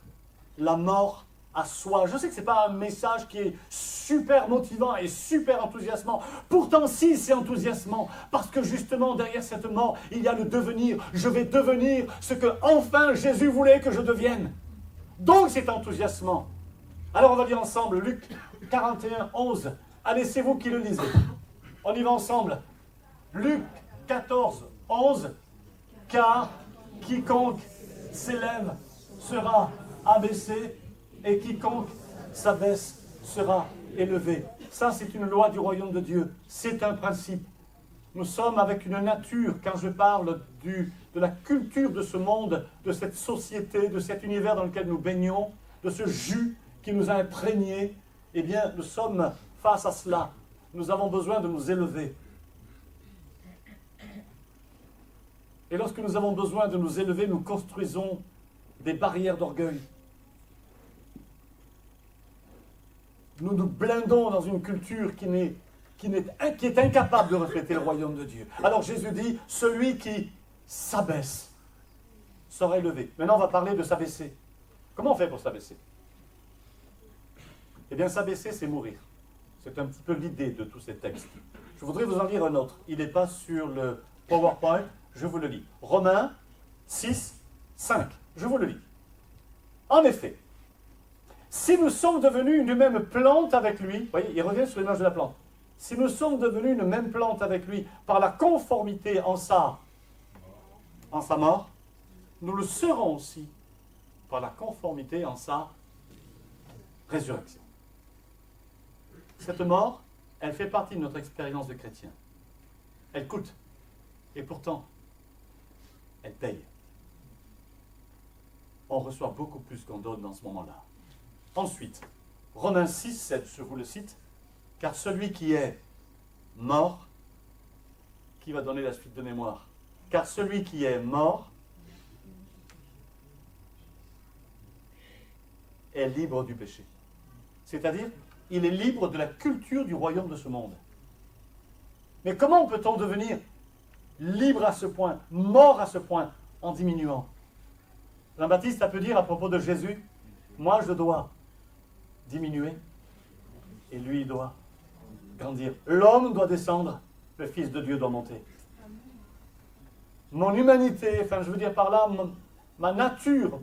la mort à soi. Je sais que ce n'est pas un message qui est super motivant et super enthousiasmant. Pourtant, si, c'est enthousiasmant, parce que justement, derrière cette mort, il y a le devenir. Je vais devenir ce que enfin Jésus voulait que je devienne. Donc, c'est enthousiasmant. Alors, on va lire ensemble Luc 41, 11. Allez, c'est vous qui le lisez. On y va ensemble. Luc 14, 11. Car quiconque s'élève sera abaissé et quiconque s'abaisse sera élevé. Ça, c'est une loi du royaume de Dieu. C'est un principe. Nous sommes avec une nature, quand je parle de la culture de ce monde, de cette société, de cet univers dans lequel nous baignons, de ce jus qui nous a imprégnés, eh bien, nous sommes face à cela. Nous avons besoin de nous élever. Et lorsque nous avons besoin de nous élever, nous construisons des barrières d'orgueil. Nous nous blindons dans une culture qui est incapable de refléter le royaume de Dieu. Alors Jésus dit, celui qui s'abaisse sera élevé. Maintenant, on va parler de s'abaisser. Comment on fait pour s'abaisser? Eh bien, s'abaisser, c'est mourir. C'est un petit peu l'idée de tous ces textes. Je voudrais vous en lire un autre. Il n'est pas sur le PowerPoint, je vous le lis. Romains 6, 5. Je vous le lis. En effet, si nous sommes devenus une même plante avec lui, vous voyez, il revient sur l'image de la plante. Si nous sommes devenus une même plante avec lui par la conformité en sa mort, nous le serons aussi par la conformité en sa résurrection. Cette mort, elle fait partie de notre expérience de chrétien. Elle coûte. Et pourtant, elle paye. On reçoit beaucoup plus qu'on donne dans ce moment-là. Ensuite, Romains 6, 7, je vous le cite, car celui qui est mort, qui va donner la suite de mémoire? Car celui qui est mort est libre du péché. C'est-à-dire, il est libre de la culture du royaume de ce monde. Mais comment peut-on devenir libre à ce point, mort à ce point, en diminuant? Jean-Baptiste a pu dire à propos de Jésus, moi je dois diminuer et lui il doit grandir. L'homme doit descendre, le Fils de Dieu doit monter. Mon humanité, enfin je veux dire par là, ma nature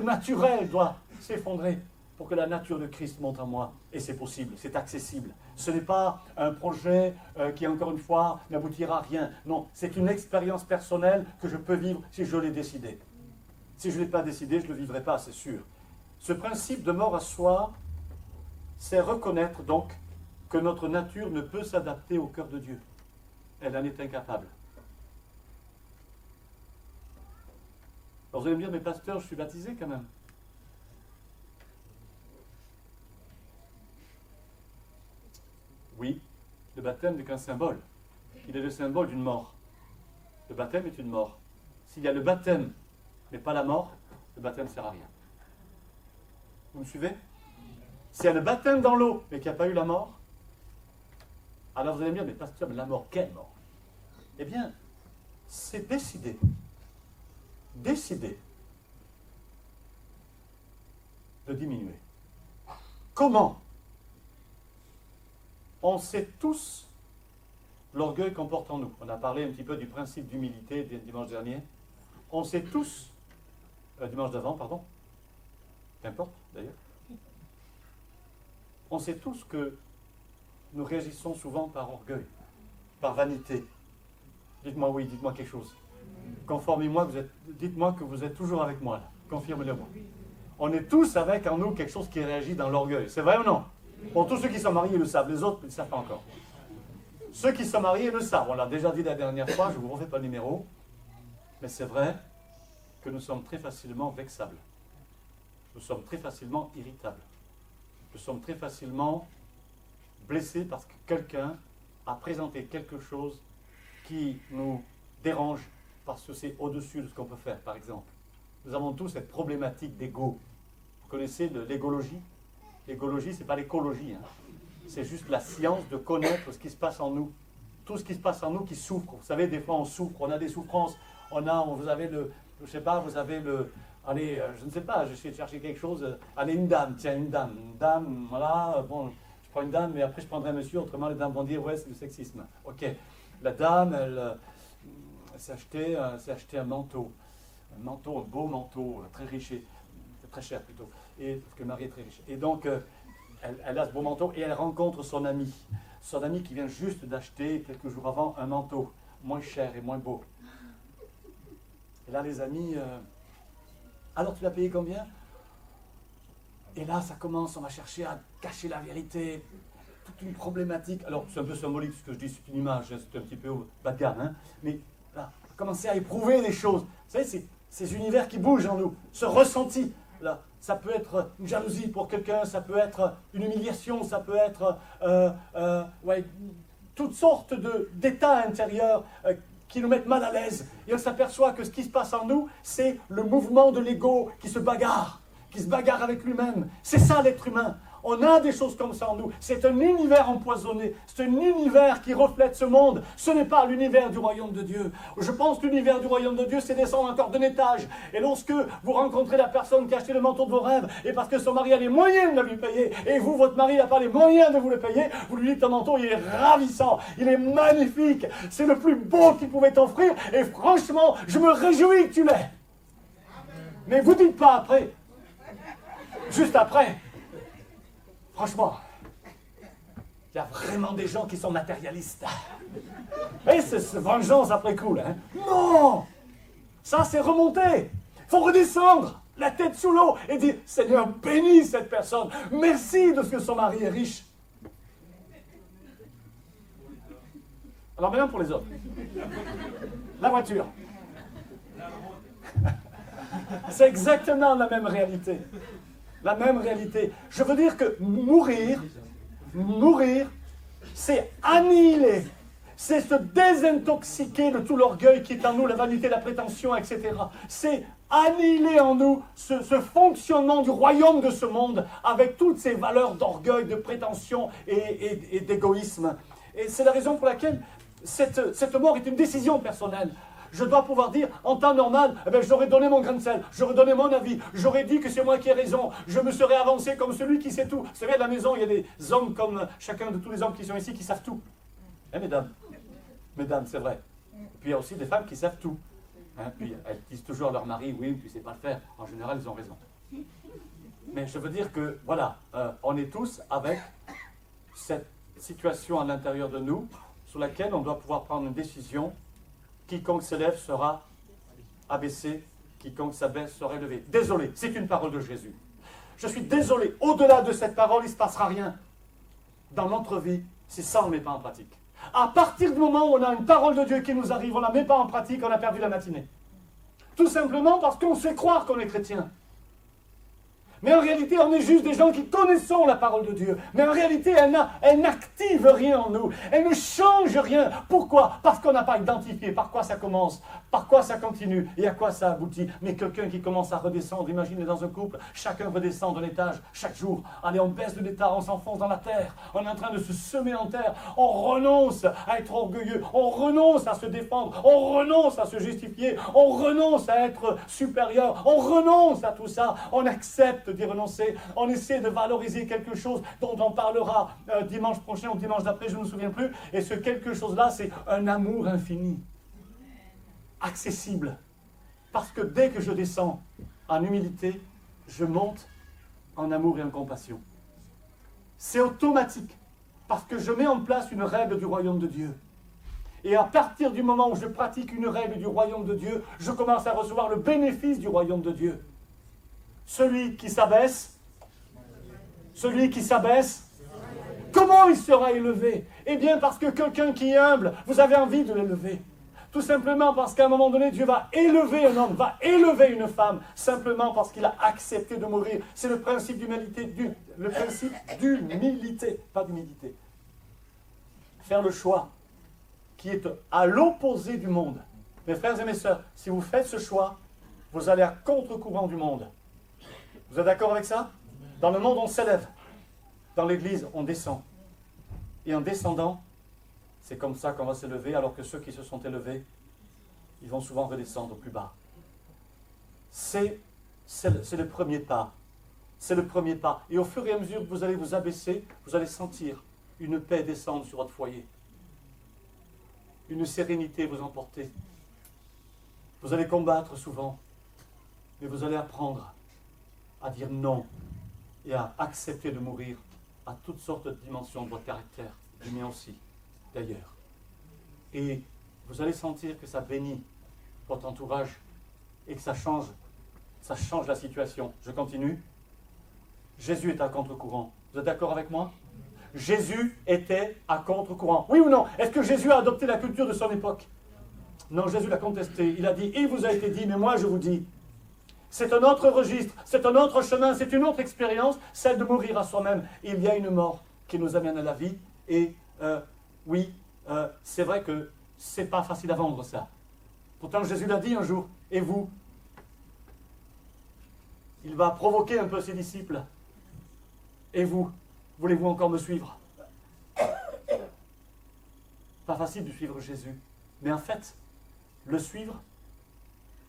naturelle doit s'effondrer pour que la nature de Christ monte en moi. Et c'est possible, c'est accessible. Ce n'est pas un projet qui, encore une fois, n'aboutira à rien. Non, c'est une expérience personnelle que je peux vivre si je l'ai décidé. Si je ne l'ai pas décidé, je ne le vivrai pas, c'est sûr. Ce principe de mort à soi, c'est reconnaître donc que notre nature ne peut s'adapter au cœur de Dieu. Elle en est incapable. Alors vous allez me dire, mais pasteur, je suis baptisé quand même. Oui, le baptême n'est qu'un symbole. Il est le symbole d'une mort. Le baptême est une mort. S'il y a le baptême, mais pas la mort, le baptême ne sert à rien. Vous me suivez? S'il y a le baptême dans l'eau, mais qu'il n'y a pas eu la mort, alors vous allez me dire, mais pasteur, mais la mort, quelle mort? Eh bien, c'est décidé. Décidé de diminuer. Comment? On sait tous l'orgueil qu'on porte en nous. On a parlé un petit peu du principe d'humilité dimanche dernier. On sait tous, dimanche d'avant, pardon, qu'importe d'ailleurs, on sait tous que nous réagissons souvent par orgueil, par vanité. Dites-moi oui, dites-moi quelque chose. Conformez-moi, dites-moi que vous êtes toujours avec moi, là. Confirmez-le-moi. On est tous avec en nous quelque chose qui réagit dans l'orgueil. C'est vrai ou non? Bon, tous ceux qui sont mariés le savent, les autres ne le savent pas encore. Ceux qui sont mariés le savent. On l'a déjà dit la dernière fois, je ne vous refais pas le numéro. Mais c'est vrai que nous sommes très facilement vexables. Nous sommes très facilement irritables. Nous sommes très facilement blessés parce que quelqu'un a présenté quelque chose qui nous dérange parce que c'est au-dessus de ce qu'on peut faire, par exemple. Nous avons tous cette problématique d'ego. Vous connaissez l'égologie? L'égologie, ce n'est pas l'écologie. Hein. C'est juste la science de connaître ce qui se passe en nous. Tout ce qui se passe en nous qui souffre. Vous savez, des fois on souffre, on a des souffrances. Vous avez je ne sais pas, vous avez allez, je ne sais pas, j'essaie de chercher quelque chose. Allez, une dame, tiens, une dame, voilà, bon, je prends une dame, mais après je prendrai un monsieur, autrement les dames vont dire, ouais, c'est du sexisme. Ok, la dame, elle s'est acheté un manteau, un beau manteau, très riche, très cher plutôt, et, parce que le mari est très riche. Et donc, elle a ce beau manteau et elle rencontre son ami qui vient juste d'acheter quelques jours avant un manteau moins cher et moins beau. Et là, les amis, alors tu l'as payé combien? Et là, ça commence, on va chercher à cacher la vérité, toute une problématique. Alors, c'est un peu symbolique ce que je dis, c'est une image, c'est un petit peu bas de gamme, hein, mais là, commencer à éprouver des choses. Vous savez, c'est ces univers qui bougent en nous, ce ressenti. Là, ça peut être une jalousie pour quelqu'un, ça peut être une humiliation, ça peut être toutes sortes d'états intérieurs qui nous mettent mal à l'aise. Et on s'aperçoit que ce qui se passe en nous, c'est le mouvement de l'ego qui se bagarre avec lui-même. C'est ça l'être humain. On a des choses comme ça en nous. C'est un univers empoisonné. C'est un univers qui reflète ce monde. Ce n'est pas l'univers du royaume de Dieu. Je pense que l'univers du royaume de Dieu, c'est descendre encore d'un étage. Et lorsque vous rencontrez la personne qui a acheté le manteau de vos rêves, et parce que son mari a les moyens de lui payer, et vous, votre mari n'a pas les moyens de vous le payer, vous lui dites ton manteau, il est ravissant, il est magnifique, c'est le plus beau qu'il pouvait t'offrir, et franchement, je me réjouis que tu l'aies. Mais vous dites pas après. Juste après. Franchement, il y a vraiment des gens qui sont matérialistes. Et c'est vengeance après coup, là. Hein. Non! Ça, c'est remonter. Il faut redescendre, la tête sous l'eau, et dire, Seigneur, bénis cette personne. Merci de ce que son mari est riche. Alors maintenant pour les autres. La voiture. C'est exactement la même réalité. La même réalité. Je veux dire que mourir, c'est annihiler, c'est se désintoxiquer de tout l'orgueil qui est en nous, la vanité, la prétention, etc. C'est annihiler en nous ce fonctionnement du royaume de ce monde avec toutes ces valeurs d'orgueil, de prétention et d'égoïsme. Et c'est la raison pour laquelle cette mort est une décision personnelle. Je dois pouvoir dire, en temps normal, j'aurais donné mon grain de sel, j'aurais donné mon avis, j'aurais dit que c'est moi qui ai raison, je me serais avancé comme celui qui sait tout. Vous savez, à la maison, il y a des hommes comme chacun de tous les hommes qui sont ici qui savent tout. Hein, mesdames? Mesdames, c'est vrai. Et puis il y a aussi des femmes qui savent tout. Hein, puis elles disent toujours à leur mari, oui, tu ne sais pas le faire. En général, ils ont raison. Mais je veux dire que, voilà, on est tous avec cette situation à l'intérieur de nous sur laquelle on doit pouvoir prendre une décision. Quiconque s'élève sera abaissé, quiconque s'abaisse sera élevé. Désolé, c'est une parole de Jésus. Je suis désolé, au-delà de cette parole, il ne se passera rien dans notre vie si ça, on ne met pas en pratique. À partir du moment où on a une parole de Dieu qui nous arrive, on ne la met pas en pratique, on a perdu la matinée. Tout simplement parce qu'on fait croire qu'on est chrétien. Mais en réalité, on est juste des gens qui connaissons la parole de Dieu. Mais en réalité, elle n'active rien en nous. Elle ne change rien. Pourquoi? Parce qu'on n'a pas identifié par quoi ça commence, par quoi ça continue et à quoi ça aboutit. Mais quelqu'un qui commence à redescendre, imaginez dans un couple, chacun redescend d'un étage chaque jour. Allez, on baisse de l'état, on s'enfonce dans la terre. On est en train de se semer en terre. On renonce à être orgueilleux. On renonce à se défendre. On renonce à se justifier. On renonce à être supérieur. On renonce à tout ça. On accepte d'y renoncer. On essaie de valoriser quelque chose dont on parlera dimanche prochain ou dimanche d'après, je ne me souviens plus. Et ce quelque chose-là, c'est un amour infini. Accessible. Parce que dès que je descends en humilité, je monte en amour et en compassion. C'est automatique. Parce que je mets en place une règle du royaume de Dieu. Et à partir du moment où je pratique une règle du royaume de Dieu, je commence à recevoir le bénéfice du royaume de Dieu. Celui qui s'abaisse, comment il sera élevé? Eh bien parce que quelqu'un qui est humble, vous avez envie de l'élever. Tout simplement parce qu'à un moment donné, Dieu va élever un homme, va élever une femme, simplement parce qu'il a accepté de mourir. C'est le principe d'humilité, pas d'humilité. Faire le choix qui est à l'opposé du monde. Mes frères et mes sœurs, si vous faites ce choix, vous allez à contre-courant du monde. Vous êtes d'accord avec ça? Dans le monde, on s'élève. Dans l'Église, on descend. Et en descendant, c'est comme ça qu'on va s'élever, alors que ceux qui se sont élevés, ils vont souvent redescendre plus bas. C'est le premier pas. C'est le premier pas. Et au fur et à mesure que vous allez vous abaisser, vous allez sentir une paix descendre sur votre foyer. Une sérénité vous emporter. Vous allez combattre souvent, mais vous allez apprendre à dire non et à accepter de mourir à toutes sortes de dimensions de votre caractère, du mien aussi, d'ailleurs. Et vous allez sentir que ça bénit votre entourage et que ça change la situation. Je continue. Jésus est à contre-courant. Vous êtes d'accord avec moi? Jésus était à contre-courant. Oui ou non? Est-ce que Jésus a adopté la culture de son époque? Non, Jésus l'a contesté. Il a dit, il vous a été dit, mais moi je vous dis. C'est un autre registre, c'est un autre chemin, c'est une autre expérience, celle de mourir à soi-même. Il y a une mort qui nous amène à la vie. Et oui, c'est vrai que c'est pas facile à vendre ça. Pourtant Jésus l'a dit un jour. Et vous? Il va provoquer un peu ses disciples. Et vous? Voulez-vous encore me suivre? Pas facile de suivre Jésus. Mais en fait, le suivre,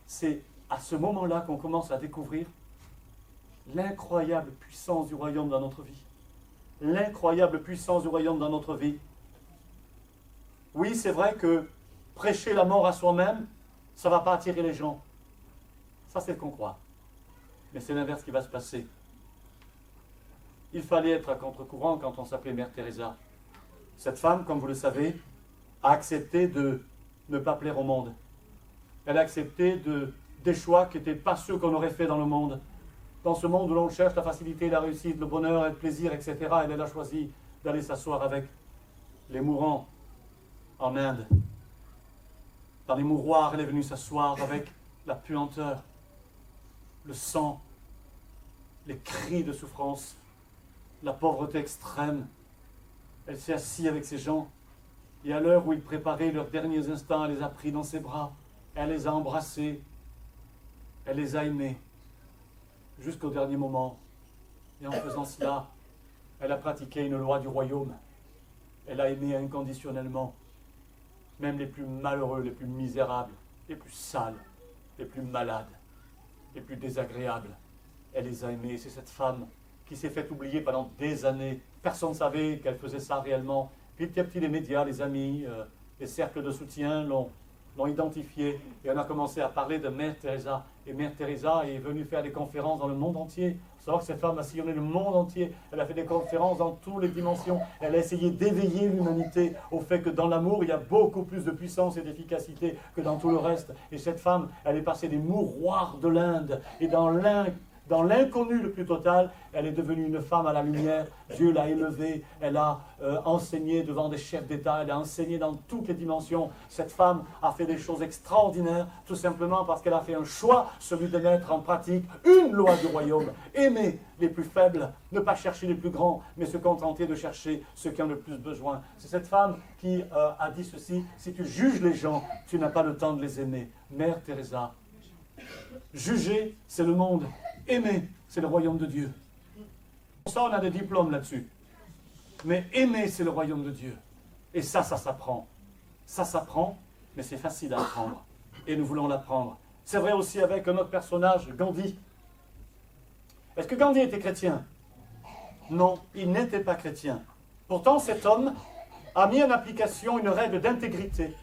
c'est à ce moment-là qu'on commence à découvrir l'incroyable puissance du royaume dans notre vie. L'incroyable puissance du royaume dans notre vie. Oui, c'est vrai que prêcher la mort à soi-même, ça ne va pas attirer les gens. Ça, c'est ce qu'on croit. Mais c'est l'inverse qui va se passer. Il fallait être à contre-courant quand on s'appelait Mère Teresa. Cette femme, comme vous le savez, a accepté de ne pas plaire au monde. Elle a accepté des choix qui n'étaient pas ceux qu'on aurait fait dans le monde. Dans ce monde où l'on cherche la facilité, la réussite, le bonheur, le plaisir, etc., elle a choisi d'aller s'asseoir avec les mourants en Inde. Dans les mouroirs, elle est venue s'asseoir avec la puanteur, le sang, les cris de souffrance, la pauvreté extrême. Elle s'est assise avec ces gens, et à l'heure où ils préparaient leurs derniers instants, elle les a pris dans ses bras, elle les a embrassés, elle les a aimés, jusqu'au dernier moment. Et en faisant cela, elle a pratiqué une loi du royaume. Elle a aimé inconditionnellement, même les plus malheureux, les plus misérables, les plus sales, les plus malades, les plus désagréables. Elle les a aimés. C'est cette femme qui s'est fait oublier pendant des années. Personne ne savait qu'elle faisait ça réellement. Petit à petit, les médias, les amis, les cercles de soutien l'ont identifiée. Et on a commencé à parler de Mère Teresa. Et Mère Teresa est venue faire des conférences dans le monde entier. Il faut savoir que cette femme a sillonné le monde entier. Elle a fait des conférences dans toutes les dimensions. Elle a essayé d'éveiller l'humanité au fait que dans l'amour, il y a beaucoup plus de puissance et d'efficacité que dans tout le reste. Et cette femme, elle est passée des mouroirs de l'Inde. Et dans l'inconnu le plus total, elle est devenue une femme à la lumière. Dieu l'a élevée, elle a enseigné devant des chefs d'État, elle a enseigné dans toutes les dimensions. Cette femme a fait des choses extraordinaires, tout simplement parce qu'elle a fait un choix, celui de mettre en pratique une loi du royaume. Aimer les plus faibles, ne pas chercher les plus grands, mais se contenter de chercher ceux qui ont le plus besoin. C'est cette femme qui a dit ceci: si tu juges les gens, tu n'as pas le temps de les aimer. Mère Teresa. Juger, c'est le monde. Aimer, c'est le royaume de Dieu. Pour ça, on a des diplômes là-dessus. Mais aimer, c'est le royaume de Dieu. Et ça s'apprend. Ça s'apprend, mais c'est facile à apprendre. Et nous voulons l'apprendre. C'est vrai aussi avec un autre personnage, Gandhi. Est-ce que Gandhi était chrétien? Non, il n'était pas chrétien. Pourtant, cet homme a mis en application une règle d'intégrité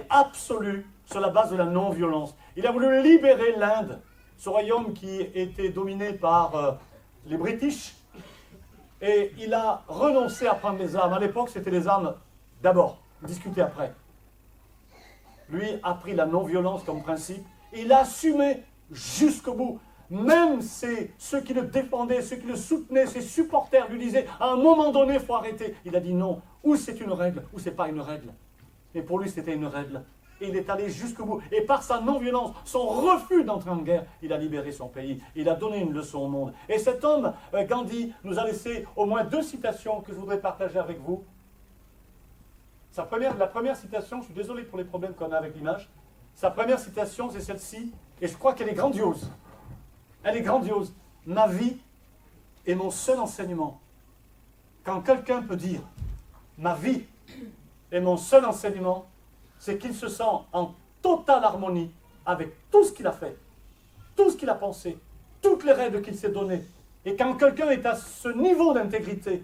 absolue sur la base de la non-violence. Il a voulu libérer l'Inde, ce royaume qui était dominé par les British, et il a renoncé à prendre les armes. À l'époque, c'était les armes d'abord, discuter après. Lui a pris la non-violence comme principe, et il a assumé jusqu'au bout. Même ceux qui le défendaient, ceux qui le soutenaient, ses supporters lui disaient à un moment donné, il faut arrêter. Il a dit non, ou c'est une règle, ou c'est pas une règle. Mais pour lui, c'était une règle. Et il est allé jusqu'au bout. Et par sa non-violence, son refus d'entrer en guerre, il a libéré son pays. Il a donné une leçon au monde. Et cet homme, Gandhi, nous a laissé au moins 2 citations que je voudrais partager avec vous. La première citation, je suis désolé pour les problèmes qu'on a avec l'image. Sa première citation, c'est celle-ci. Et je crois qu'elle est grandiose. Elle est grandiose. Ma vie est mon seul enseignement. Quand quelqu'un peut dire ma vie est mon seul enseignement, c'est qu'il se sent en totale harmonie avec tout ce qu'il a fait, tout ce qu'il a pensé, toutes les règles qu'il s'est données. Et quand quelqu'un est à ce niveau d'intégrité,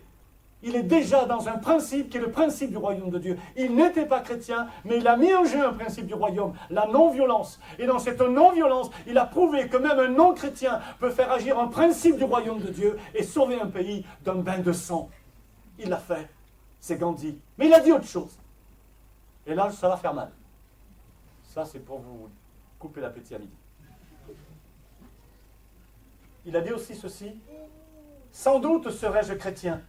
il est déjà dans un principe qui est le principe du royaume de Dieu. Il n'était pas chrétien, mais il a mis en jeu un principe du royaume, la non-violence. Et dans cette non-violence, il a prouvé que même un non-chrétien peut faire agir un principe du royaume de Dieu et sauver un pays d'un bain de sang. Il l'a fait. C'est Gandhi. Mais il a dit autre chose. Et là, ça va faire mal. Ça, c'est pour vous couper l'appétit à midi. Il a dit aussi ceci: sans doute serais-je chrétien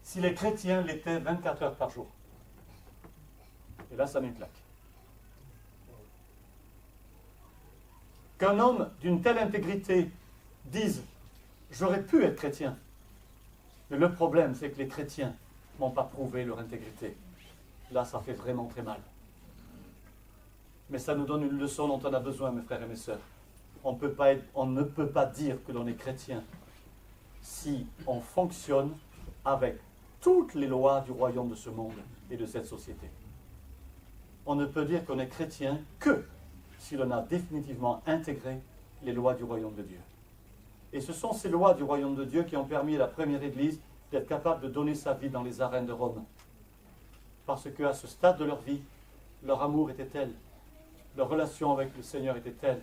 si les chrétiens l'étaient 24 heures par jour. Et là, ça met une claque. Qu'un homme d'une telle intégrité dise « j'aurais pu être chrétien », mais le problème, c'est que les chrétiens n'ont pas prouvé leur intégrité. Là, ça fait vraiment très mal. Mais ça nous donne une leçon dont on a besoin, mes frères et mes sœurs. On ne peut pas dire que l'on est chrétien si on fonctionne avec toutes les lois du royaume de ce monde et de cette société. On ne peut dire qu'on est chrétien que si l'on a définitivement intégré les lois du royaume de Dieu. Et ce sont ces lois du royaume de Dieu qui ont permis à la première Église d'être capable de donner sa vie dans les arènes de Rome. Parce qu'à ce stade de leur vie, leur amour était tel, leur relation avec le Seigneur était telle,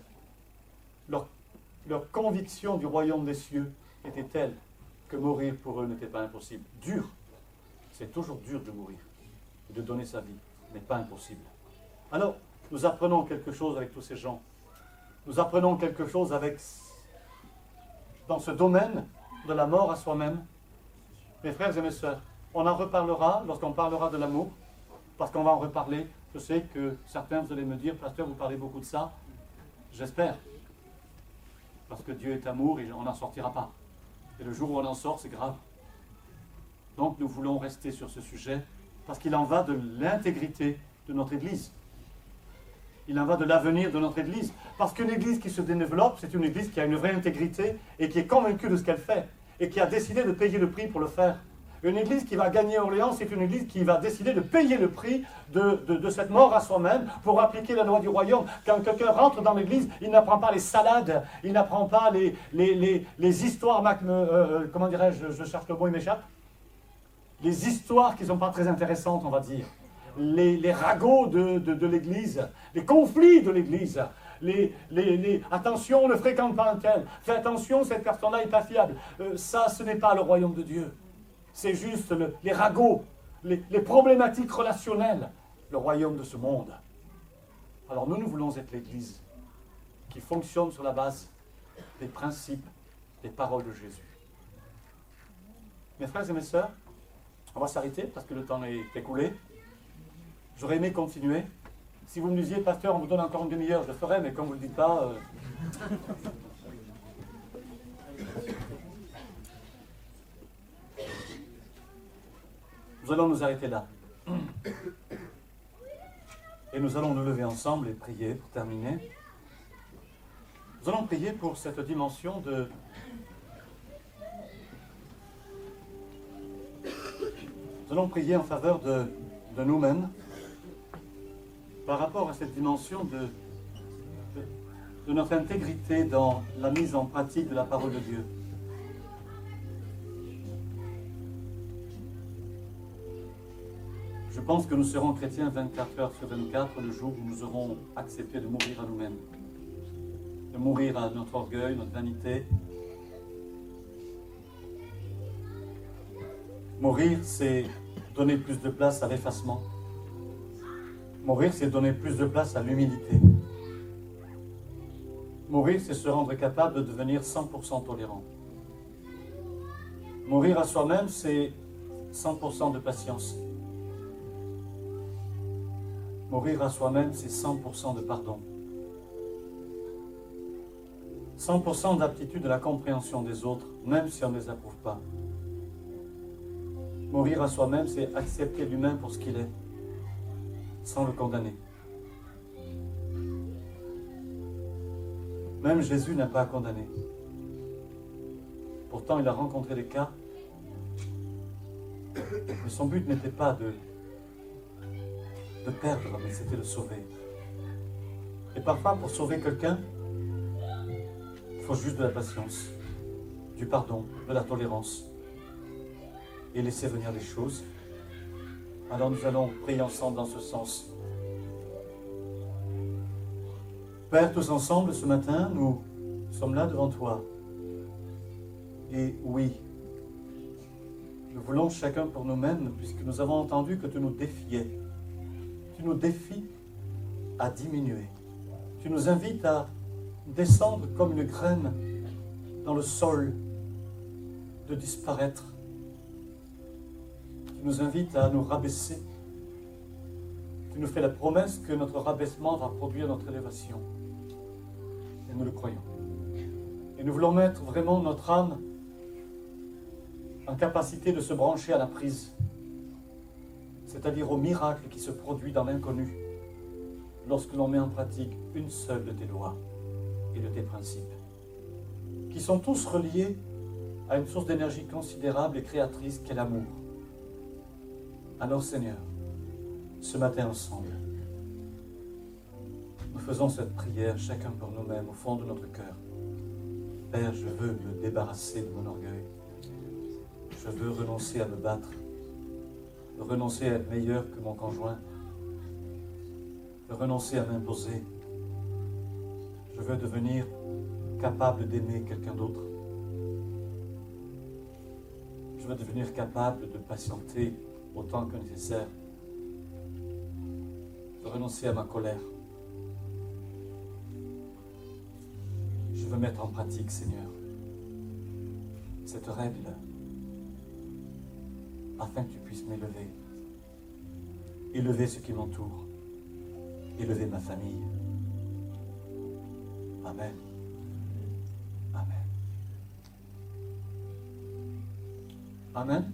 leur conviction du royaume des cieux était telle que mourir pour eux n'était pas impossible. Dur, c'est toujours dur de mourir, de donner sa vie, mais pas impossible. Alors, nous apprenons quelque chose avec tous ces gens. Nous apprenons quelque chose dans ce domaine de la mort à soi-même. Mes frères et mes sœurs, on en reparlera lorsqu'on parlera de l'amour, parce qu'on va en reparler. Je sais que certains, vous allez me dire, pasteur, vous parlez beaucoup de ça. J'espère. Parce que Dieu est amour et on n'en sortira pas. Et le jour où on en sort, c'est grave. Donc nous voulons rester sur ce sujet, parce qu'il en va de l'intégrité de notre Église. Il en va de l'avenir de notre Église. Parce qu'une Église qui se développe, c'est une Église qui a une vraie intégrité et qui est convaincue de ce qu'elle fait et qui a décidé de payer le prix pour le faire. Une Église qui va gagner Orléans, c'est une Église qui va décider de payer le prix de cette mort à soi-même pour appliquer la loi du royaume. Quand quelqu'un rentre dans l'Église, il n'apprend pas les salades, il n'apprend pas les histoires, comment dirais-je, je cherche le mot, il m'échappe. Les histoires qui ne sont pas très intéressantes, on va dire. Les ragots de l'Église, les conflits de l'Église, attention, ne fréquente pas un tel. Fais attention, cette personne-là n'est pas fiable. Ça, ce n'est pas le royaume de Dieu. C'est juste les ragots, les problématiques relationnelles, le royaume de ce monde. Alors nous voulons être l'Église qui fonctionne sur la base des principes, des paroles de Jésus. Mes frères et mes sœurs, on va s'arrêter parce que le temps est écoulé. J'aurais aimé continuer. Si vous me disiez, pasteur, on vous donne encore une demi-heure, je le ferai, mais comme vous ne le dites pas... Nous allons nous arrêter là. Et nous allons nous lever ensemble et prier pour terminer. Nous allons prier pour cette dimension de... Nous allons prier en faveur de nous-mêmes par rapport à cette dimension de notre intégrité dans la mise en pratique de la parole de Dieu. Je pense que nous serons chrétiens 24 heures sur 24 le jour où nous aurons accepté de mourir à nous-mêmes, de mourir à notre orgueil, notre vanité. Mourir, c'est donner plus de place à l'effacement. Mourir, c'est donner plus de place à l'humilité. Mourir, c'est se rendre capable de devenir 100% tolérant. Mourir à soi-même, c'est 100% de patience. Mourir à soi-même, c'est 100% de pardon. 100% d'aptitude à la compréhension des autres, même si on ne les approuve pas. Mourir à soi-même, c'est accepter l'humain pour ce qu'il est, sans le condamner. Même Jésus n'a pas à condamner. Pourtant, il a rencontré des cas, mais son but n'était pas de perdre, mais c'était de sauver. Et parfois, pour sauver quelqu'un, il faut juste de la patience, du pardon, de la tolérance, et laisser venir les choses. Alors nous allons prier ensemble dans ce sens. Père, tous ensemble, ce matin, nous sommes là devant toi. Et oui, nous voulons chacun pour nous-mêmes, puisque nous avons entendu que tu nous défiais. Tu nous défies à diminuer. Tu nous invites à descendre comme une graine dans le sol, de disparaître. Tu nous invites à nous rabaisser. Tu nous fais la promesse que notre rabaissement va produire notre élévation. Et nous le croyons. Et nous voulons mettre vraiment notre âme en capacité de se brancher à la prise, c'est-à-dire au miracle qui se produit dans l'inconnu, lorsque l'on met en pratique une seule de tes lois et de tes principes, qui sont tous reliés à une source d'énergie considérable et créatrice qu'est l'amour. Alors Seigneur, ce matin ensemble, nous faisons cette prière chacun pour nous-mêmes au fond de notre cœur. Père, je veux me débarrasser de mon orgueil. Je veux renoncer à me battre, renoncer à être meilleur que mon conjoint, renoncer à m'imposer. Je veux devenir capable d'aimer quelqu'un d'autre. Je veux devenir capable de patienter autant que nécessaire, de renoncer à ma colère. Je veux mettre en pratique, Seigneur, cette règle afin que tu puisses m'élever, élever ce qui m'entoure, élever ma famille. Amen. Amen. Amen.